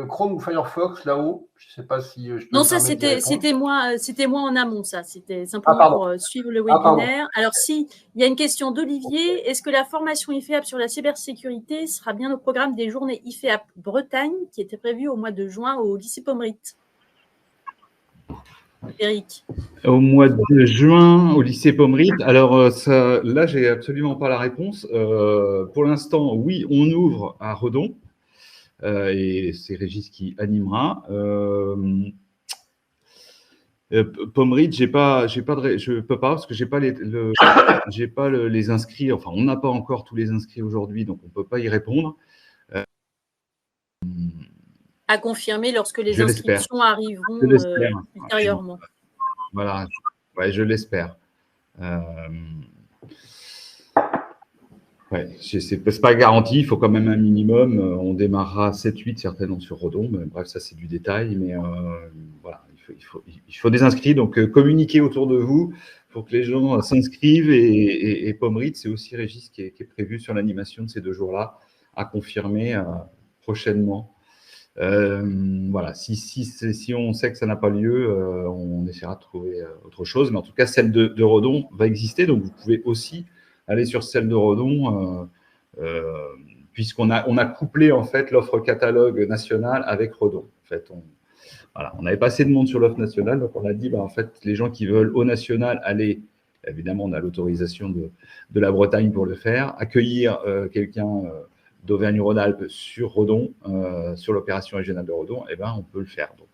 Chrome ou Firefox, là-haut. Je ne sais pas si je peux. Non, ça, c'était moi en amont, ça. C'était simplement pour suivre le webinaire. Alors, si, il y a une question d'Olivier. Est-ce que la formation IFEAP sur la cybersécurité sera bien au programme des journées IFEAP Bretagne qui était prévue au mois de juin au lycée Pommerit? Eric. Au mois de juin, au lycée Pommerit. Alors, là, je n'ai absolument pas la réponse. Pour l'instant, oui, on ouvre à Redon. Et c'est Régis qui animera. Pommerit, je peux pas parce que j'ai pas les inscrits. Enfin, on n'a pas encore tous les inscrits aujourd'hui, donc on peut pas y répondre. À confirmer lorsque les inscriptions arriveront ultérieurement. Voilà, ouais, je l'espère. Ouais, c'est pas garanti, il faut quand même un minimum. On démarrera 7-8 certainement sur Redon, mais bref, ça c'est du détail. Mais voilà, il faut des inscrits, donc communiquez autour de vous pour que les gens s'inscrivent. Et Pommerit, c'est aussi Régis qui est prévu sur l'animation de ces 2 jours-là, à confirmer prochainement. Voilà, si on sait que ça n'a pas lieu, on essaiera de trouver autre chose. Mais en tout cas, celle de Redon va exister, donc vous pouvez aussi aller sur celle de Redon, puisqu'on a couplé en fait l'offre catalogue nationale avec Redon. En fait, on n'avait pas assez de monde sur l'offre nationale, donc on a dit, en fait, les gens qui veulent au national aller, évidemment, on a l'autorisation de la Bretagne pour le faire, accueillir quelqu'un d'Auvergne-Rhône-Alpes sur Redon, sur l'opération régionale de Redon, on peut le faire. Donc,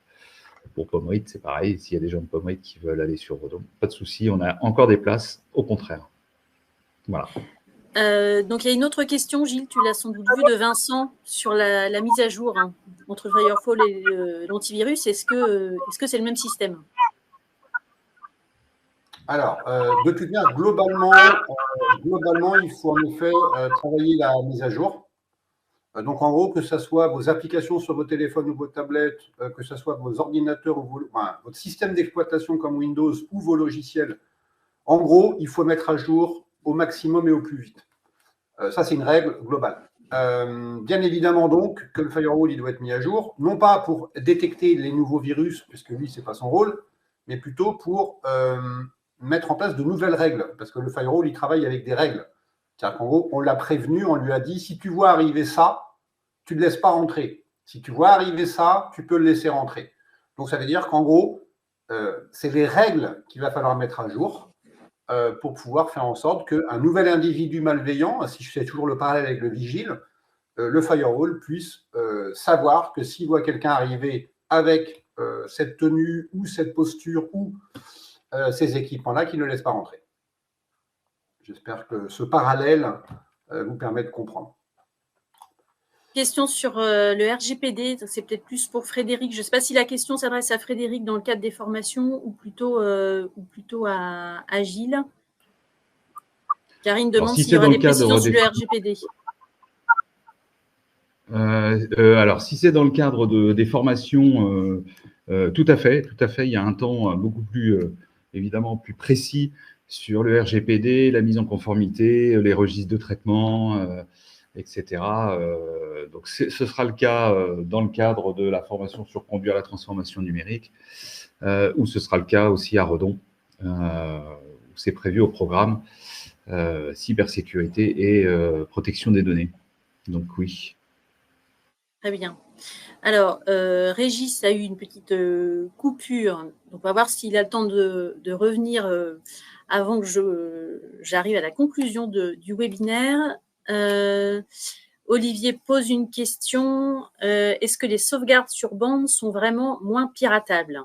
pour Pommerit, c'est pareil. S'il y a des gens de Pommerit qui veulent aller sur Redon, pas de souci, on a encore des places, au contraire. Voilà. Donc, il y a une autre question, Gilles, tu l'as sans doute vu, de Vincent, sur la mise à jour entre Firewall et l'antivirus. Est-ce que c'est le même système? Alors, de toute manière, globalement, il faut en effet travailler la mise à jour. Donc, en gros, que ce soit vos applications sur vos téléphones ou vos tablettes, que ce soit vos ordinateurs ou votre système d'exploitation comme Windows ou vos logiciels, en gros, il faut mettre à jour au maximum et au plus vite. Ça, c'est une règle globale. Bien évidemment, donc, que le firewall, il doit être mis à jour, non pas pour détecter les nouveaux virus, puisque lui, ce n'est pas son rôle, mais plutôt pour mettre en place de nouvelles règles, parce que le firewall, il travaille avec des règles. C'est-à-dire qu'en gros, on l'a prévenu, on lui a dit, si tu vois arriver ça, tu ne le laisses pas rentrer. Si tu vois arriver ça, tu peux le laisser rentrer. Donc, ça veut dire qu'en gros, c'est les règles qu'il va falloir mettre à jour pour pouvoir faire en sorte qu'un nouvel individu malveillant, si je fais toujours le parallèle avec le vigile, le firewall puisse savoir que s'il voit quelqu'un arriver avec cette tenue ou cette posture ou ces équipements-là, qu'il ne le laisse pas rentrer. J'espère que ce parallèle vous permet de comprendre. Question sur le RGPD, c'est peut-être plus pour Frédéric. Je ne sais pas si la question s'adresse à Frédéric dans le cadre des formations ou plutôt à Gilles. Karine demande s'il y aura des précisions sur le RGPD. Alors, si c'est dans le cadre des formations, tout à fait. Il y a un temps beaucoup plus, évidemment, plus précis sur le RGPD, la mise en conformité, les registres de traitement, etc. Donc, ce sera le cas dans le cadre de la formation sur conduire la transformation numérique, ou ce sera le cas aussi à Redon, où c'est prévu au programme cybersécurité et protection des données. Donc, oui. Très bien. Alors, Régis a eu une petite coupure. Donc, on va voir s'il a le temps de revenir avant que j'arrive à la conclusion du webinaire. Olivier pose une question. Est-ce que les sauvegardes sur bande sont vraiment moins piratables?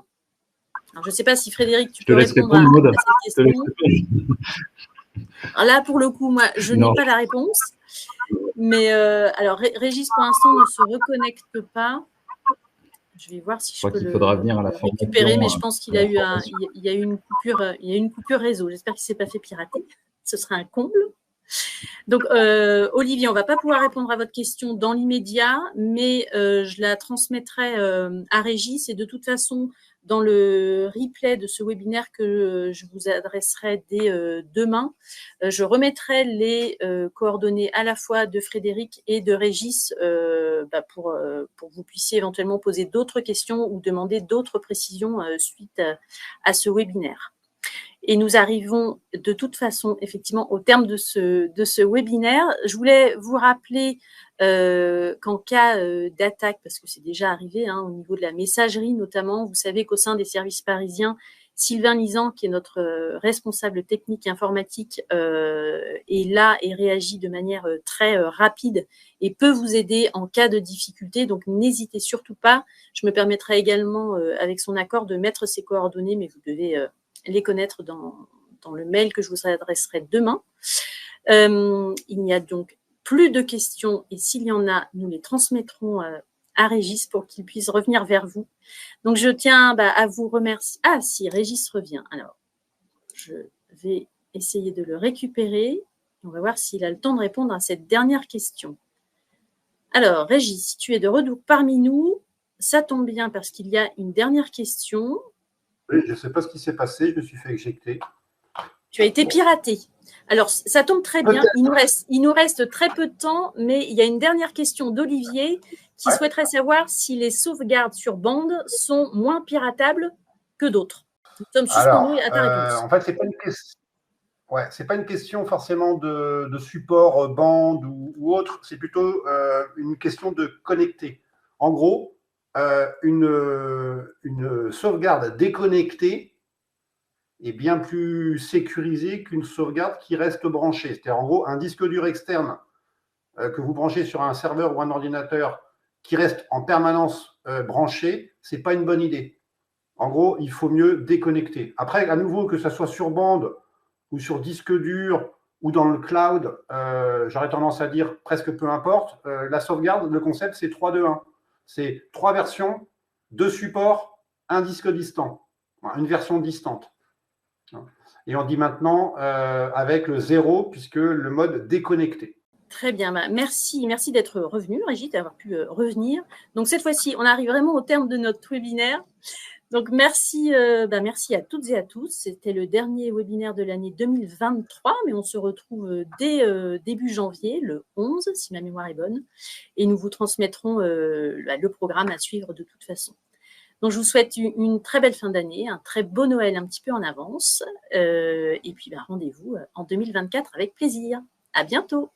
Alors, je ne sais pas si Frédéric, tu peux répondre à cette question. Alors là, pour le coup, moi, je n'ai pas la réponse. Mais alors, Régis, pour l'instant, ne se reconnecte pas. Je vais voir si je peux le récupérer, mais je pense qu'il y a eu une coupure réseau. J'espère qu'il ne s'est pas fait pirater. Ce serait un comble. Donc, Olivier, on ne va pas pouvoir répondre à votre question dans l'immédiat, mais je la transmettrai à Régis et de toute façon, dans le replay de ce webinaire que je vous adresserai dès demain, je remettrai les coordonnées à la fois de Frédéric et de Régis pour que vous puissiez éventuellement poser d'autres questions ou demander d'autres précisions suite à ce webinaire. Et nous arrivons de toute façon, effectivement, au terme de ce webinaire. Je voulais vous rappeler qu'en cas d'attaque, parce que c'est déjà arrivé au niveau de la messagerie notamment, vous savez qu'au sein des services parisiens, Sylvain Lisan, qui est notre responsable technique informatique, est là et réagit de manière très rapide et peut vous aider en cas de difficulté. Donc, n'hésitez surtout pas. Je me permettrai également, avec son accord, de mettre ses coordonnées, mais vous devez les connaître dans le mail que je vous adresserai demain. Il n'y a donc plus de questions et s'il y en a, nous les transmettrons à Régis pour qu'il puisse revenir vers vous. Donc, je tiens à vous remercier. Ah, si, Régis revient. Alors, je vais essayer de le récupérer. On va voir s'il a le temps de répondre à cette dernière question. Alors, Régis, si tu es de retour parmi nous, ça tombe bien parce qu'il y a une dernière question. Oui, je ne sais pas ce qui s'est passé, je me suis fait éjecter. Tu as été piraté. Alors, ça tombe très bien. Il nous reste très peu de temps, mais il y a une dernière question d'Olivier qui souhaiterait savoir si les sauvegardes sur bande sont moins piratables que d'autres. Nous sommes suspendus à ta réponse. En fait, ce n'est pas une question. Ouais, c'est pas une question forcément de support bande ou autre, c'est plutôt une question de connecter. En gros, une sauvegarde déconnectée est bien plus sécurisée qu'une sauvegarde qui reste branchée. C'est-à-dire, en gros, un disque dur externe que vous branchez sur un serveur ou un ordinateur qui reste en permanence branché, ce n'est pas une bonne idée. En gros, il faut mieux déconnecter. Après, à nouveau, que ça soit sur bande ou sur disque dur ou dans le cloud, j'aurais tendance à dire presque peu importe. La sauvegarde, le concept, c'est 3-2-1. C'est 3 versions, 2 supports, un disque distant, une version distante. Et on dit maintenant avec le 0, puisque le mode déconnecté. Très bien, merci d'être revenu, Régis, d'avoir pu revenir. Donc cette fois-ci, on arrive vraiment au terme de notre webinaire. Donc merci à toutes et à tous. C'était le dernier webinaire de l'année 2023, mais on se retrouve dès début janvier, le 11, si ma mémoire est bonne, et nous vous transmettrons le programme à suivre de toute façon. Donc je vous souhaite une très belle fin d'année, un très beau Noël un petit peu en avance, et puis rendez-vous en 2024 avec plaisir. À bientôt.